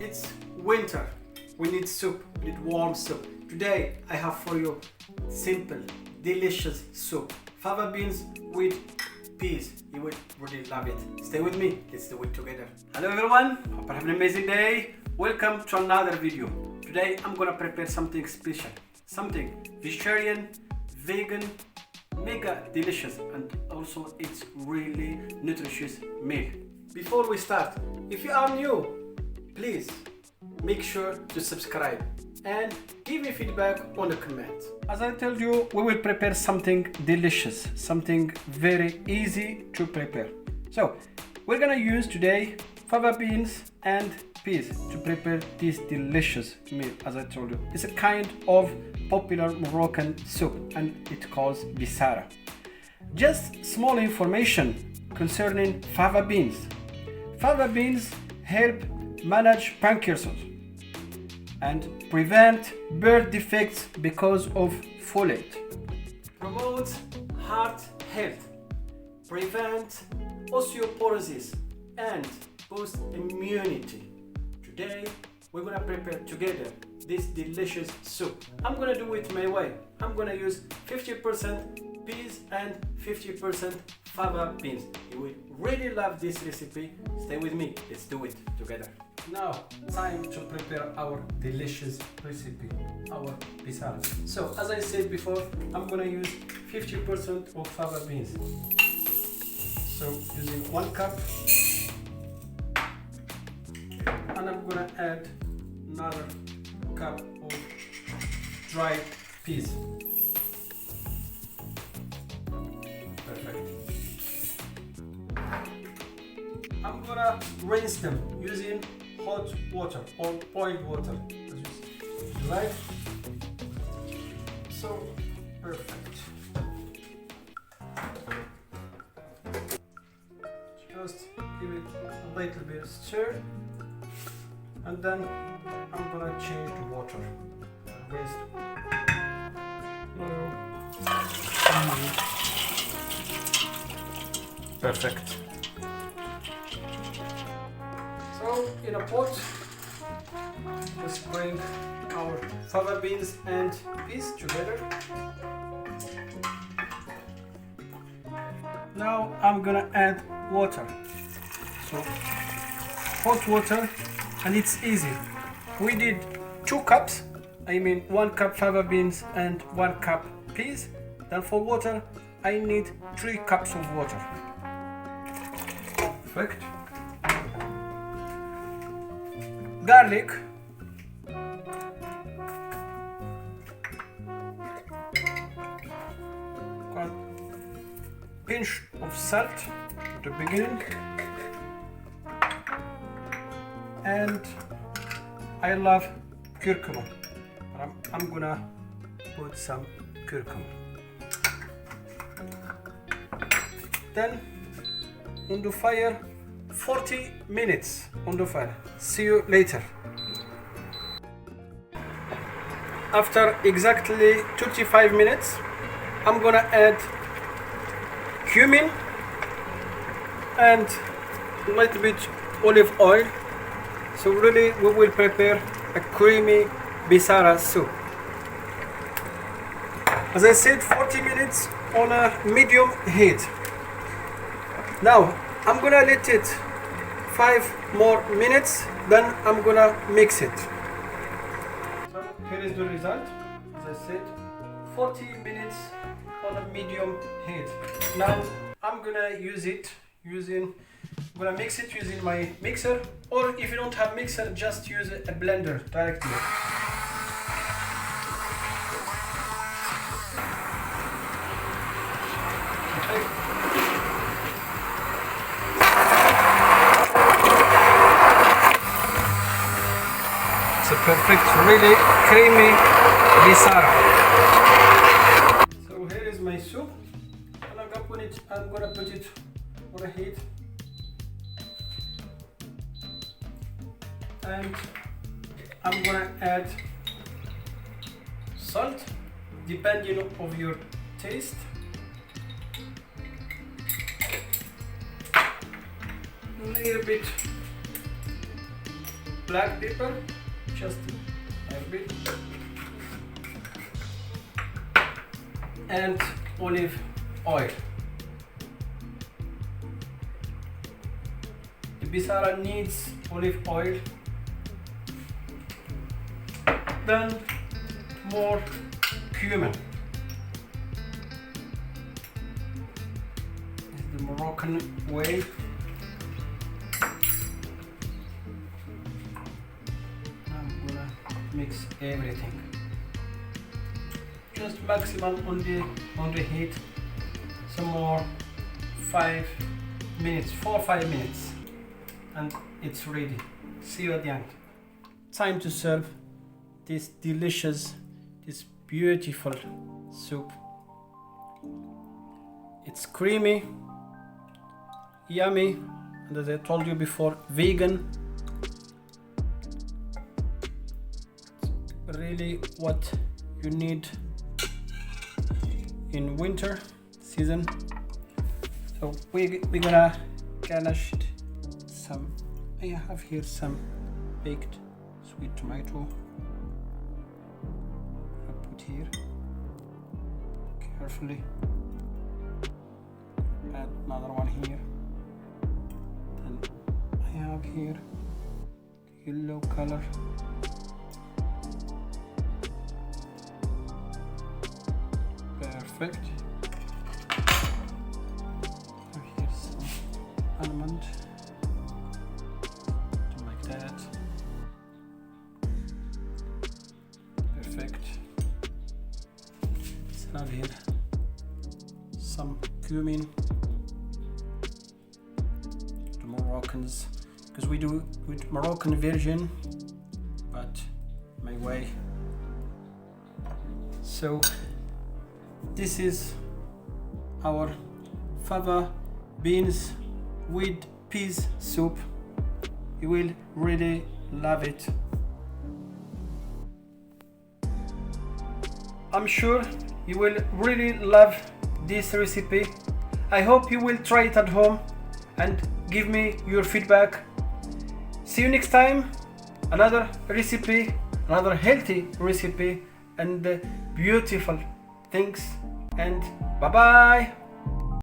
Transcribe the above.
It's winter. We need soup. We need warm soup. Today I have for you simple, delicious soup. Fava beans with peas. You will really love it. Stay with me. Let's do it together. Hello everyone. Hope you have an amazing day. Welcome to another video. Today I'm gonna prepare something special. Something vegetarian, vegan, mega delicious, and also it's really nutritious meal. Before we start, if you are new, please make sure to subscribe and give me feedback on the comments. As I told you, we will prepare something delicious, something very easy to prepare. So we're gonna use today fava beans and peas to prepare this delicious meal. As I told you, it's a kind of popular Moroccan soup and it calls bisara. Just small information concerning fava beans. Fava beans help manage pancreas and prevent birth defects because of folate. Promotes heart health, prevent osteoporosis and boost immunity. Today we're gonna prepare together this delicious soup. I'm gonna do it my way. I'm gonna use 50% peas and 50% fava beans. You will really love this recipe. Stay with me. Let's do it together. Now, time to prepare our delicious recipe, our bisara. So, as I said before, I'm gonna use 50% of fava beans. So, using 1 cup, and I'm gonna add another cup of dried peas. Perfect. I'm gonna rinse them using hot water or boiled water, as you like. So perfect. Just give it a little bit of stir, and then I'm gonna change the water. Rinse. Perfect. So in a pot, let's bring our fava beans and peas together. Now I'm gonna add water. So hot water, and it's easy. We did 2 cups, I mean 1 cup fava beans and 1 cup peas. Then for water, I need 3 cups of water. Perfect. Garlic, pinch of salt at the beginning, and I love curcuma. I'm gonna put some curcuma. Then on the fire, 40 minutes on the fire. See you later. After exactly 25 minutes, I'm gonna add cumin and a little bit olive oil. So really we will prepare a creamy bisara soup. As I said, 40 minutes on a medium heat. Now I'm gonna let it 5 more minutes, then I'm gonna mix it. So here is the result. As I said, 40 minutes on a medium heat. Now I'm gonna I'm gonna mix it using my mixer, or if you don't have mixer, just use a blender directly. Okay. It's a perfect, really creamy bisara. So here is my soup, and I'm gonna put it on a heat, and I'm gonna add salt depending on your taste, a little bit black pepper, just a bit, and olive oil. The bisara needs olive oil, then more cumin. This is the Moroccan way. I'm gonna mix everything. Just maximum on the heat. Some more 5 minutes, 4 or 5 minutes, and it's ready. See you at the end. Time to serve this delicious, this beautiful soup. It's creamy, yummy, and as I told you before, vegan. It's really what you need in winter season. So we're gonna garnish some. I have here some baked sweet tomato. I'll put here carefully. Add another one here. Then I have here yellow color. Perfect. Here's some almond. Like that. Perfect. Let's add here some cumin. The Moroccans, because we do with Moroccan version, but my way. So this is our fava beans with peas soup. You will really love it. I'm sure you will really love this recipe. I hope you will try it at home and give me your feedback. See you next time. Another recipe, another healthy recipe, and beautiful things. And bye bye.